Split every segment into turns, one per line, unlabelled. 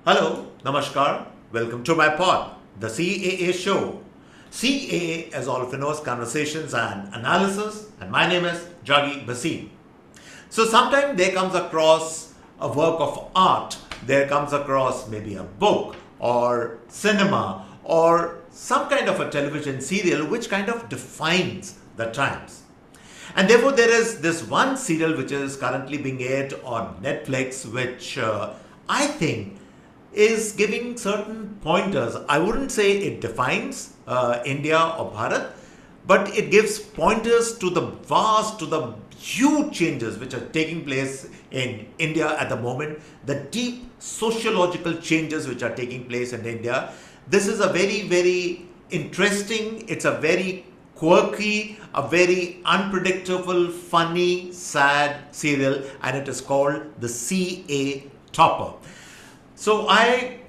Hello, Namaskar, welcome to my pod, the CAA Show. CAA, as all of you know, is Conversations and Analysis, and my name is Juggi Bhasin. So sometimes there comes across a work of art, there comes across maybe a book or cinema or some kind of a television serial which kind of defines the times. And therefore there is this one serial which is currently being aired on Netflix which I think is giving certain pointers. I wouldn't say it defines India or Bharat, but it gives pointers to the huge changes which are taking place in India at the moment, the deep sociological changes which are taking place in India. This is a very, very interesting, it's a very quirky, a very unpredictable, funny, sad serial, and it is called the CA Topper. So I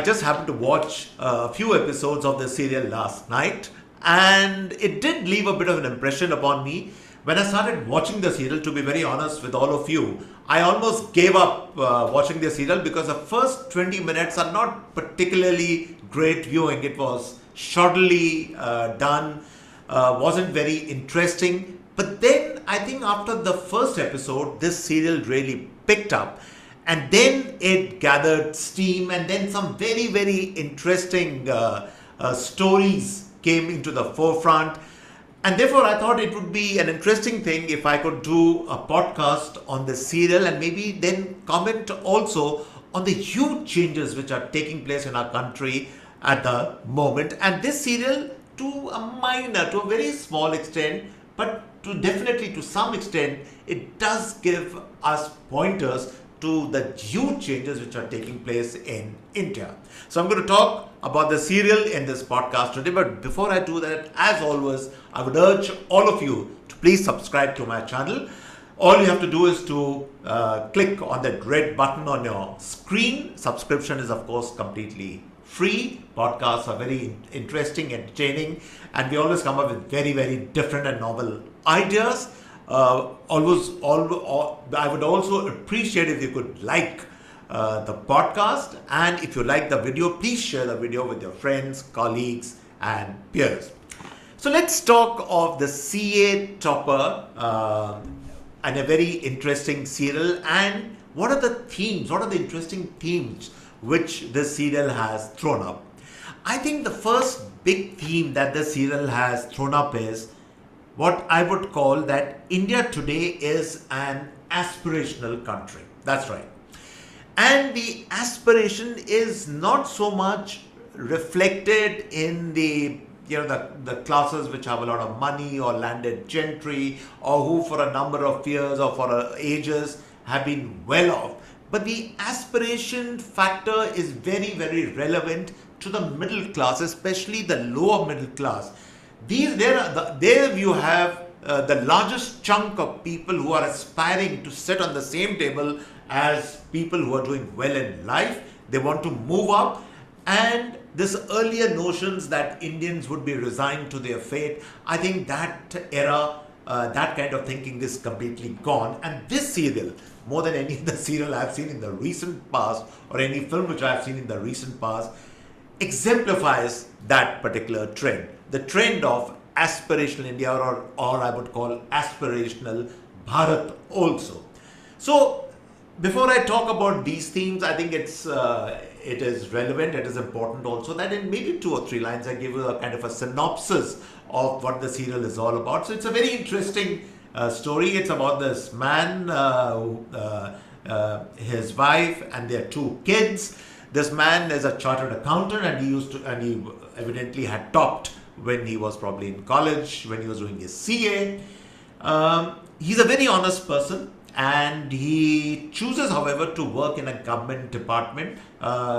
just happened to watch a few episodes of the serial last night, and it did leave a bit of an impression upon me. When I started watching the serial, to be very honest with all of you, I almost gave up watching the serial because the first 20 minutes are not particularly great viewing. It was shoddily done, wasn't very interesting. But then I think after the first episode, this serial really picked up. And then it gathered steam, and then some very, very interesting stories came into the forefront. And therefore, I thought it would be an interesting thing if I could do a podcast on the serial and maybe then comment also on the huge changes which are taking place in our country at the moment. And this serial, to a very small extent, but definitely to some extent, it does give us pointers to the huge changes which are taking place in India. So I'm going to talk about the serial in this podcast today. But before I do that, as always, I would urge all of you to please subscribe to my channel. All you have to do is to click on that red button on your screen. Subscription is, of course, completely free. Podcasts are very interesting, entertaining, and we always come up with very, very different and novel ideas. I would also appreciate if you could like the podcast, and if you like the video, please share the video with your friends, colleagues, and peers. So let's talk of the CA Topper and a very interesting serial, and what are the interesting themes which this serial has thrown up. I think the first big theme that the serial has thrown up is what I would call that India today is an aspirational country. That's right. And the aspiration is not so much reflected in the classes which have a lot of money or landed gentry or who for a number of years or for ages have been well off. But the aspiration factor is very, very relevant to the middle class, especially the lower middle class. There you have the largest chunk of people who are aspiring to sit on the same table as people who are doing well in life. They want to move up, and this earlier notions that Indians would be resigned to their fate, I think that era, that kind of thinking is completely gone. And this serial, more than any other serial I've seen in the recent past or any film which I've seen in the recent past, exemplifies that particular trend. The trend of aspirational India, or I would call aspirational Bharat also. So before I talk about these themes, I think it is relevant, it is important also that in maybe 2 or 3 lines I give you a kind of a synopsis of what the serial is all about. So it's a very interesting story. It's about this man, his wife, and their 2 kids. This man is a chartered accountant, and he evidently had topped when he was probably in college, when he was doing his CA. He's a very honest person, and he chooses, however, to work in a government department.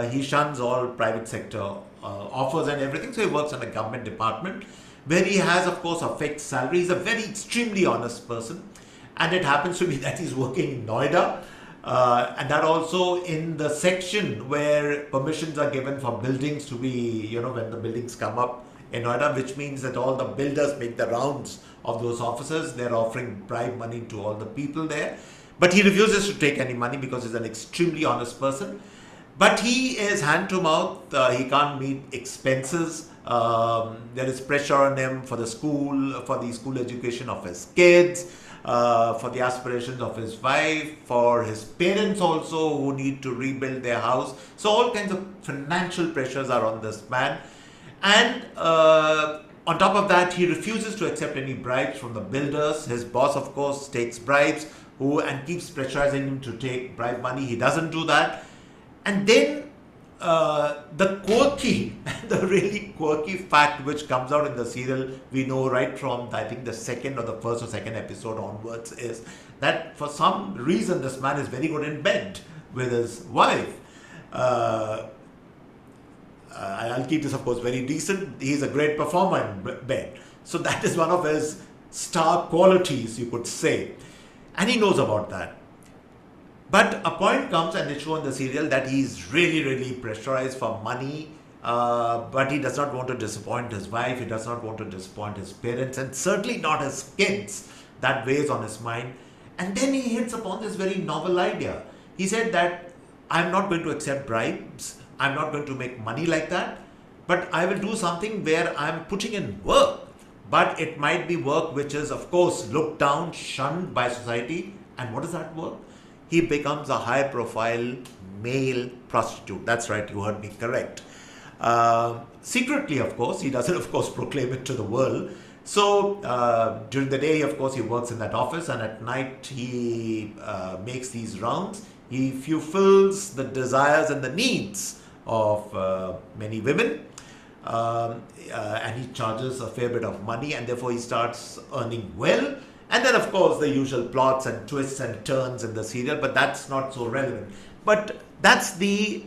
He shuns all private sector offers and everything, so he works in a government department where he has, of course, a fixed salary. He's a very extremely honest person, and it happens to be that he's working in Noida. And that also in the section where permissions are given for buildings to be, when the buildings come up in Noida, which means that all the builders make the rounds of those offices. They're offering bribe money to all the people there. But he refuses to take any money because he's an extremely honest person. But he is hand to mouth. He can't meet expenses. There is pressure on him for the school education of his kids, for the aspirations of his wife, for his parents also who need to rebuild their house. So all kinds of financial pressures are on this man. And on top of that, he refuses to accept any bribes from the builders. His boss, of course, takes bribes and keeps pressurizing him to take bribe money. He doesn't do that. And then the quirky, the really quirky fact which comes out in the serial, we know right from, I think, the second or the first or second episode onwards, is that for some reason this man is very good in bed with his wife. I'll keep this, of course, very decent. He's a great performer in bed. So that is one of his star qualities, you could say. And he knows about that. But a point comes, and they show in the serial, that he's really, really pressurized for money. But he does not want to disappoint his wife. He does not want to disappoint his parents, and certainly not his kids. That weighs on his mind. And then he hits upon this very novel idea. He said that I'm not going to accept bribes. I'm not going to make money like that. But I will do something where I'm putting in work. But it might be work which is, of course, looked down, shunned by society. And what is that work? He becomes a high-profile male prostitute. That's right, you heard me correct. Secretly, of course, he doesn't, of course, proclaim it to the world. So during the day, of course, he works in that office, and at night he makes these rounds. He fulfills the desires and the needs of many women, and he charges a fair bit of money, and therefore he starts earning well. And then, of course, the usual plots and twists and turns in the serial, but that's not so relevant. But that's the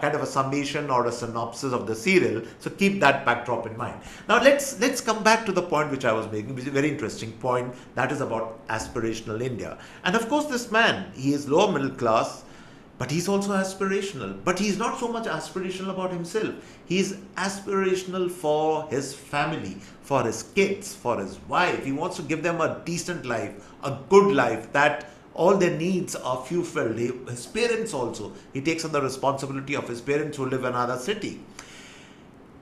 kind of a summation or a synopsis of the serial. So keep that backdrop in mind. Now let's come back to the point which I was making, which is a very interesting point. That is about aspirational India. And of course, this man, he is lower middle class, but he's also aspirational. But he's not so much aspirational about himself. He's aspirational for his family, for his kids, for his wife. He wants to give them a decent life, a good life, that all their needs are fulfilled. His parents also. He takes on the responsibility of his parents who live in another city.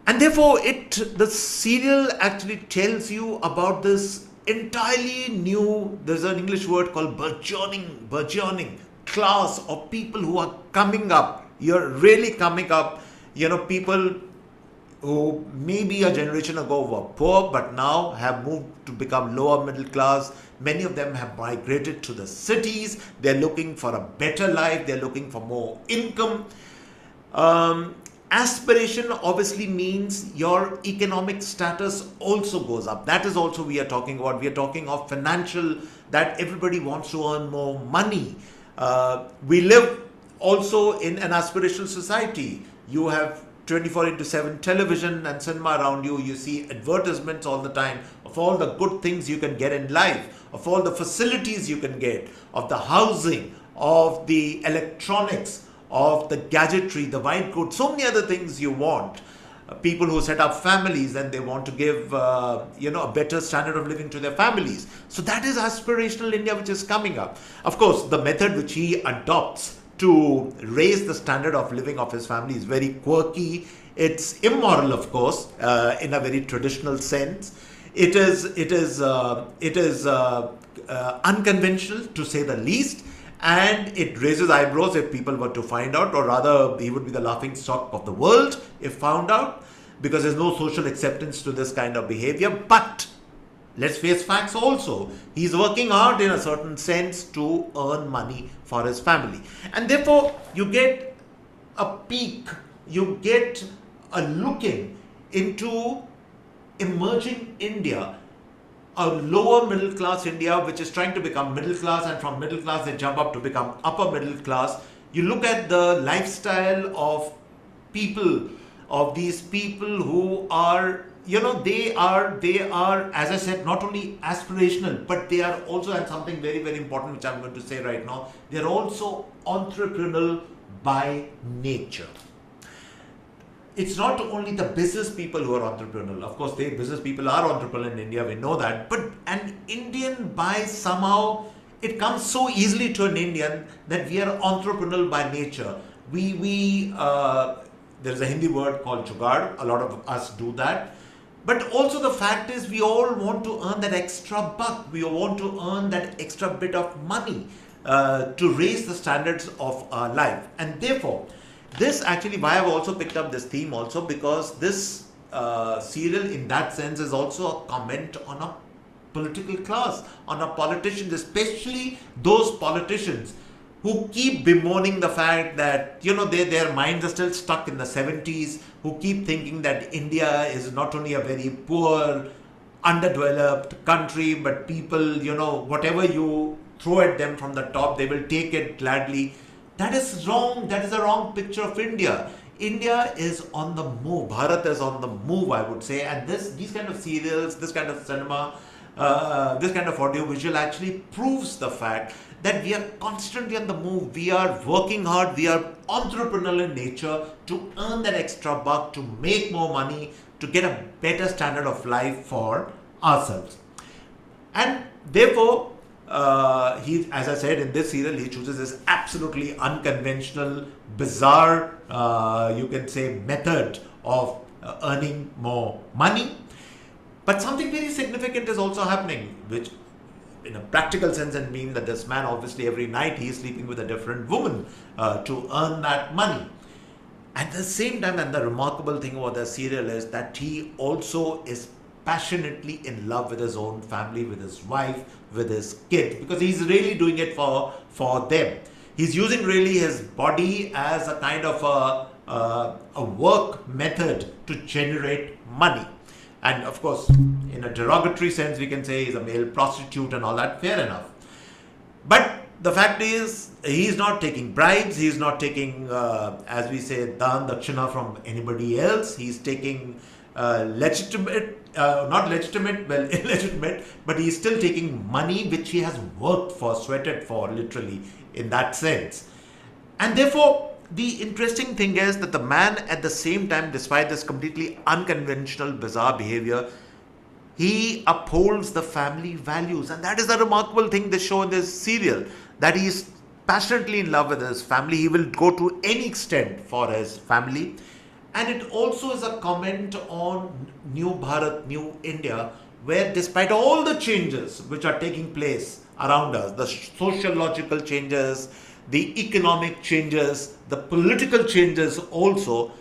And therefore, the serial actually tells you about this entirely new, there's an English word called burgeoning class of people who are coming up. You're really coming up. People who maybe a generation ago were poor but now have moved to become lower middle class. Many of them have migrated to the cities. They're looking for a better life. They're looking for more income. Aspiration obviously means your economic status also goes up. That is also we are talking about. We are talking of financial, that everybody wants to earn more money. We live also in an aspirational society. You have 24/7 television and cinema around you. You see advertisements all the time of all the good things you can get in life, of all the facilities you can get, of the housing, of the electronics, of the gadgetry, the white goods, so many other things you want. People who set up families and they want to give a better standard of living to their families. So that is aspirational India which is coming up. Of course, the method which he adopts to raise the standard of living of his family is very quirky. It's immoral, of course, in a very traditional sense. It is unconventional, to say the least, and it raises eyebrows if people were to find out, or rather, he would be the laughing stock of the world if found out, because there's no social acceptance to this kind of behavior. But let's face facts also. He's working hard in a certain sense to earn money for his family. And therefore, you get a peek, you get a look into emerging India, a lower middle class India which is trying to become middle class, and from middle class they jump up to become upper middle class. You look at the lifestyle of these people who are, they are, as I said, not only aspirational, but they are also, and something very, very important which I'm going to say right now, they're also entrepreneurial by nature. It's not only the business people who are entrepreneurial. Of course, business people are entrepreneurial in India, we know that. But an Indian, by somehow, it comes so easily to an Indian that we are entrepreneurial by nature. There's a Hindi word called jugaad. A lot of us do that. But also the fact is we all want to earn that extra buck. We want to earn that extra bit of money to raise the standards of our life. And therefore, this actually, why I've also picked up this theme also, because this serial in that sense is also a comment on a political class, on a politicians, especially those politicians who keep bemoaning the fact that, you know, their minds are still stuck in the 70s, who keep thinking that India is not only a very poor, underdeveloped country, but people, you know, whatever you throw at them from the top, they will take it gladly. That is wrong. That is a wrong picture of India. India is on the move. Bharat is on the move, I would say. And these kind of serials, this kind of cinema, this kind of audiovisual actually proves the fact that we are constantly on the move. We are working hard. We are entrepreneurial in nature to earn that extra buck, to make more money, to get a better standard of life for ourselves. And therefore, as I said, in this serial, he chooses this absolutely unconventional, bizarre, you can say, method of earning more money. But something very significant is also happening, which in a practical sense and mean that this man, obviously every night he is sleeping with a different woman to earn that money. At the same time, and the remarkable thing about the serial is that he also is passionately in love with his own family, with his wife, with his kids, because he's really doing it for them. He's using really his body as a kind of a work method to generate money. And of course, in a derogatory sense, we can say he's a male prostitute and all that, fair enough. But the fact is, he's not taking bribes, he's not taking, as we say, dan dakshina from anybody else. He's taking illegitimate, but he's still taking money which he has worked for, sweated for, literally, in that sense. And therefore, the interesting thing is that the man, at the same time, despite this completely unconventional, bizarre behavior, he upholds the family values. And that is the remarkable thing they show in this serial, that he is passionately in love with his family. He will go to any extent for his family. And it also is a comment on New Bharat, New India, where despite all the changes which are taking place around us, the sociological changes, the economic changes, the political changes also,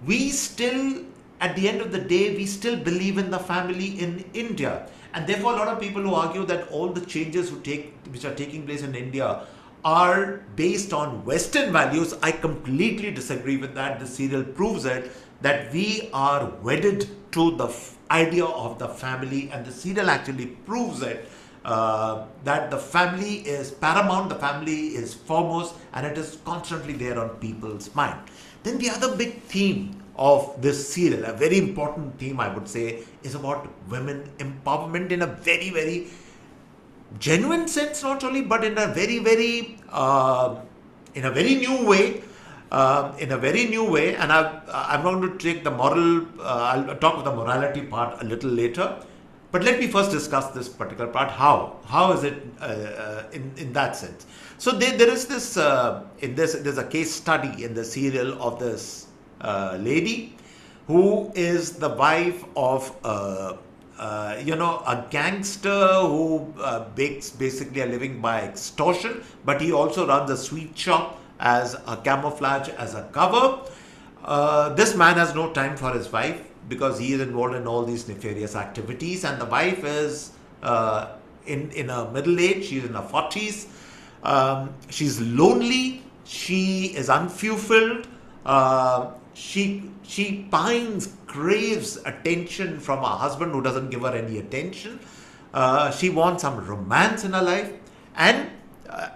we still, at the end of the day, we still believe in the family in India. And therefore, a lot of people who argue that all the changes which are taking place in India are based on Western values, I completely disagree with that. The serial proves it, that we are wedded to the idea of the family, and the serial actually proves it. That the family is paramount, the family is foremost, and it is constantly there on people's mind. Then the other big theme of this serial, a very important theme I would say, is about women empowerment in a very, very genuine sense, not only, but in a very, very, new way. And I'm not going to take the moral, I'll talk of the morality part a little later. But let me first discuss this particular part. How is it in that sense? So there is this, there's a case study in the serial of this lady who is the wife of a gangster who makes basically a living by extortion, but he also runs a sweet shop as a camouflage, as a cover. This man has no time for his wife because he is involved in all these nefarious activities, and the wife is in her middle age. She's in her 40s. She's lonely. She is unfulfilled. She pines, craves attention from her husband who doesn't give her any attention. She wants some romance in her life. And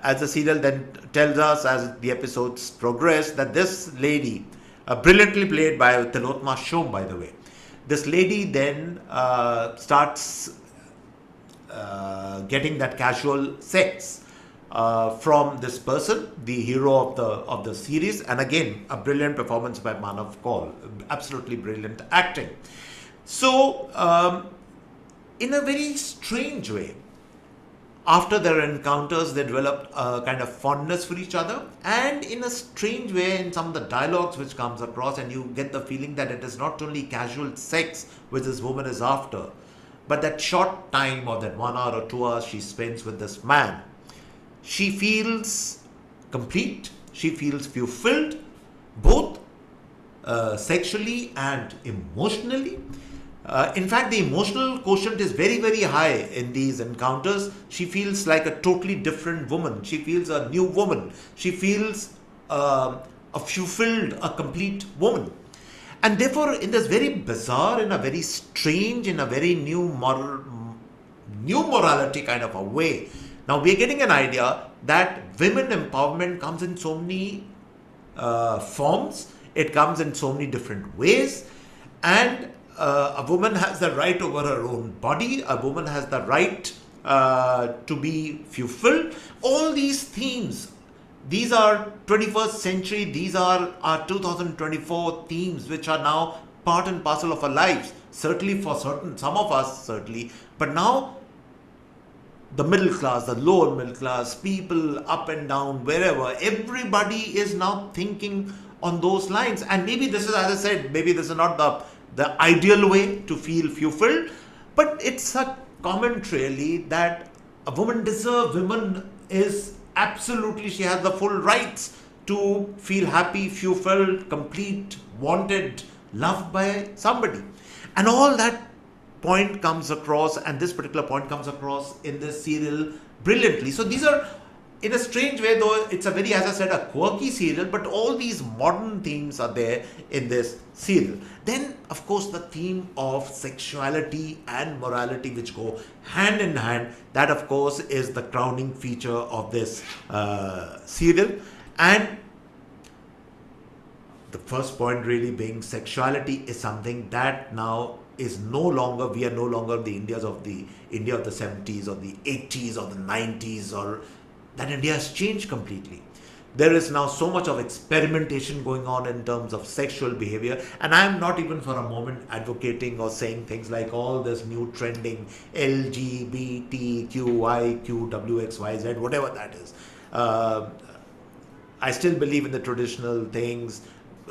as the serial then tells us as the episodes progress, that this lady, brilliantly played by Tilotma Shom, by the way, this lady then starts getting that casual sex from this person, the hero of the series, and again a brilliant performance by Manav Kaul, absolutely brilliant acting. So in a very strange way, After their encounters, they developed a kind of fondness for each other, and in a strange way, in some of the dialogues which comes across, and you get the feeling that it is not only casual sex which this woman is after, but that short time of that 1 hour or 2 hours she spends with this man, she feels complete, she feels fulfilled, both sexually and emotionally. In fact, the emotional quotient is very, very high in these encounters. She feels like a totally different woman. She feels a new woman. She feels a fulfilled, a complete woman. And therefore, in this very bizarre, in a very strange, in a very new morality kind of a way, now we're getting an idea that women empowerment comes in so many forms. It comes in so many different ways. And a woman has the right over her own body. A woman has the right to be fulfilled. All these themes, these are 21st century, these are our 2024 themes, which are now part and parcel of our lives. Certainly for some of us, certainly. But now, the middle class, the lower middle class, people up and down, wherever, everybody is now thinking on those lines. And maybe this is, as I said, maybe this is not the ideal way to feel fulfilled, but it's a comment really that a woman deserves, woman is absolutely, she has the full rights to feel happy, fulfilled, complete, wanted, loved by somebody. And all that point comes across, and this particular point comes across in this serial brilliantly. So these are, in a strange way, though it's a very, as I said, a quirky serial, but all these modern themes are there in this serial. Then, of course, the theme of sexuality and morality, which go hand in hand, that, of course, is the crowning feature of this serial. And the first point really being sexuality is something that now is no longer, we are no longer the India of the 70s or the 80s or the 90s, or that India has changed completely. There is now so much of experimentation going on in terms of sexual behavior, and I am not even for a moment advocating or saying things like all this new trending LGBTQIQWXYZ, whatever that is. I still believe in the traditional things.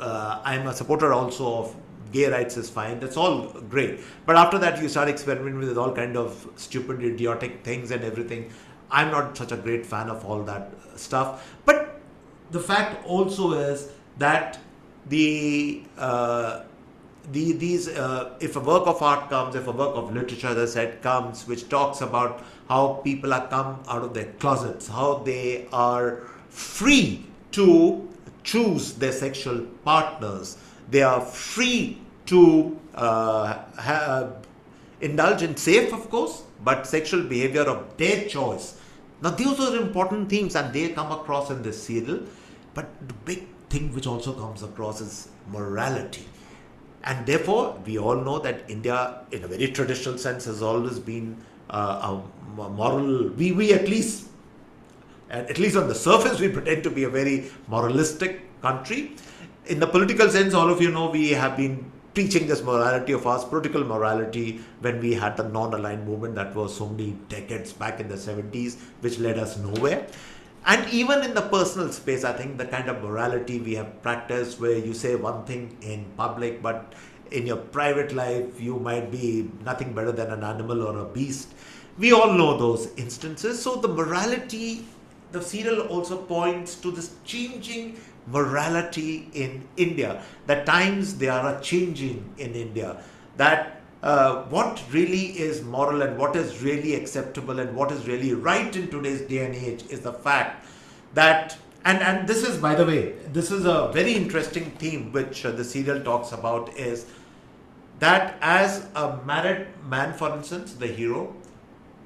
I'm a supporter also of gay rights is fine, that's all great. But after that, you start experimenting with all kind of stupid, idiotic things and everything. I'm not such a great fan of all that stuff. But the fact also is that if a work of art comes, if a work of literature, as I said, comes, which talks about how people are come out of their closets, how they are free to choose their sexual partners, they are free to indulge in safe, of course, but sexual behavior of their choice. Now, those are important themes, and they come across in this serial. But the big thing which also comes across is morality. And therefore, we all know that India, in a very traditional sense, has always been a moral, we at least on the surface, we pretend to be a very moralistic country. In the political sense, all of you know, we have been preaching this morality of ours, political morality, when we had the non-aligned movement that was so many decades back in the 70s, which led us nowhere. And even in the personal space, I think the kind of morality we have practiced, where you say one thing in public, but in your private life, you might be nothing better than an animal or a beast. We all know those instances. So the morality, the serial also points to this changing morality in India. The times they are changing in India. That what really is moral and what is really acceptable and what is really right in today's day and age is the fact that, and this is, by the way, this is a very interesting theme which the serial talks about, is that as a married man, for instance, the hero,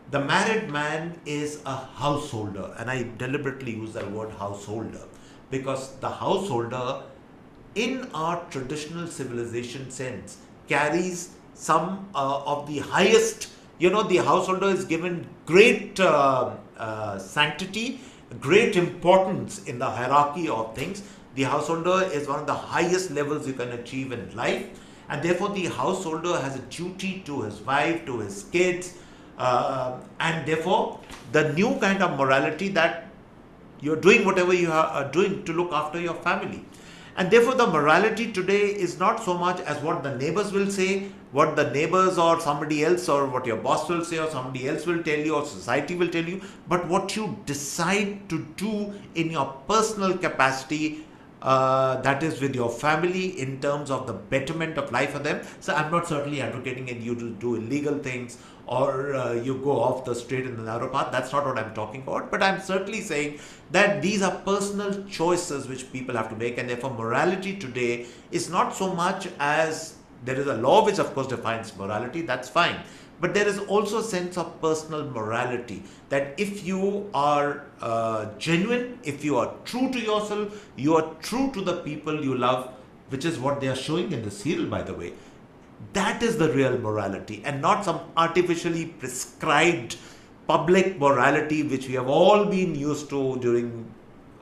the married man is a householder, and I deliberately use that word householder, because the householder in our traditional civilization sense carries some of the highest, the householder is given great sanctity, great importance in the hierarchy of things. The householder is one of the highest levels you can achieve in life, and therefore the householder has a duty to his wife, to his kids, And therefore, the new kind of morality that you're doing whatever you are doing to look after your family. And therefore, the morality today is not so much as what the neighbors will say, what the neighbors or somebody else, or what your boss will say, or somebody else will tell you, or society will tell you, but what you decide to do in your personal capacity, that is with your family, in terms of the betterment of life for them. So I'm not certainly advocating you to do illegal things, or you go off the straight and the narrow path. That's not what I'm talking about. But I'm certainly saying that these are personal choices which people have to make, and therefore morality today is not so much as there is a law which of course defines morality, that's fine. But there is also a sense of personal morality, that if you are genuine, if you are true to yourself, you are true to the people you love, which is what they are showing in the serial, by the way. That is the real morality, and not some artificially prescribed public morality which we have all been used to during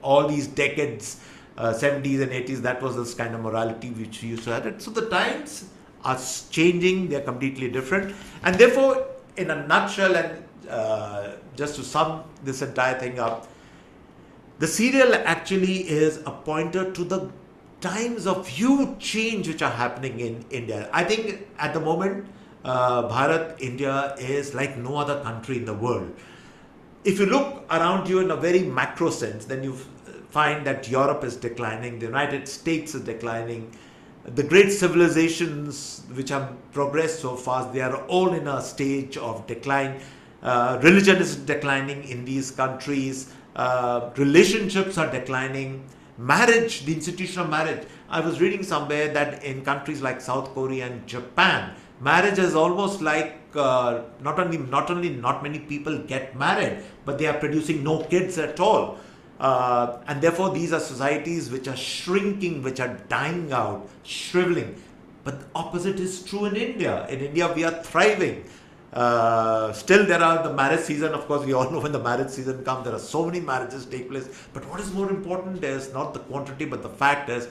all these decades, 70s and 80s. That was this kind of morality which we used to have. So the times are changing, they're completely different. And therefore, in a nutshell, and just to sum this entire thing up, the serial actually is a pointer to the times of huge change which are happening in India. I think at the moment, Bharat, India is like no other country in the world. If you look around you in a very macro sense, then you find that Europe is declining, the United States is declining, the great civilizations which have progressed so fast, they are all in a stage of decline. Religion is declining in these countries, relationships are declining. Marriage, the institution of marriage. I was reading somewhere that in countries like South Korea and Japan, marriage is almost like not only not many people get married, but they are producing no kids at all. And therefore, these are societies which are shrinking, which are dying out, shriveling. But the opposite is true in India. In India, we are thriving. Still, there are the marriage season. Of course, we all know when the marriage season comes, there are so many marriages take place. But what is more important is not the quantity, but the fact is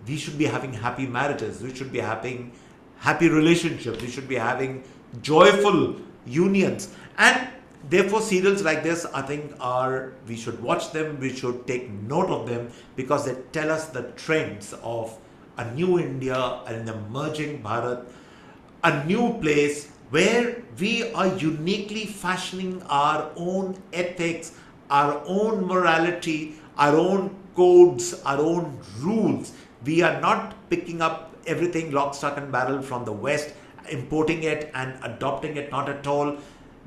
we should be having happy marriages. We should be having happy relationships. We should be having joyful unions. And therefore, serials like this, I think, we should watch them. We should take note of them, because they tell us the trends of a new India, an emerging Bharat, a new place where we are uniquely fashioning our own ethics, our own morality, our own codes, our own rules. We are not picking up everything lock, stock and barrel from the West, importing it and adopting it, not at all.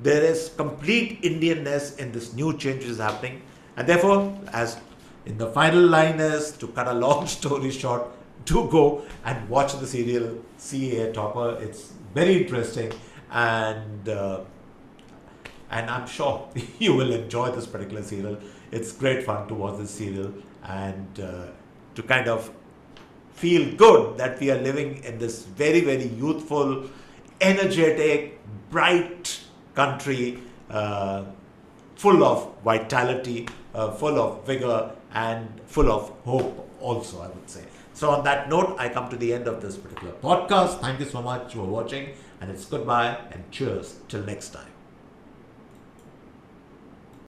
There is complete Indianness in this new change which is happening. And therefore, as in the final line is, to cut a long story short, do go and watch the serial CAA Topper. It's very interesting, and I'm sure you will enjoy this particular serial. It's great fun to watch this serial, and to kind of feel good that we are living in this very, very youthful, energetic, bright country, full of vitality, full of vigor, and full of hope also, I would say. So on that note, I come to the end of this particular podcast. Thank you so much for watching, and it's goodbye and cheers till next time.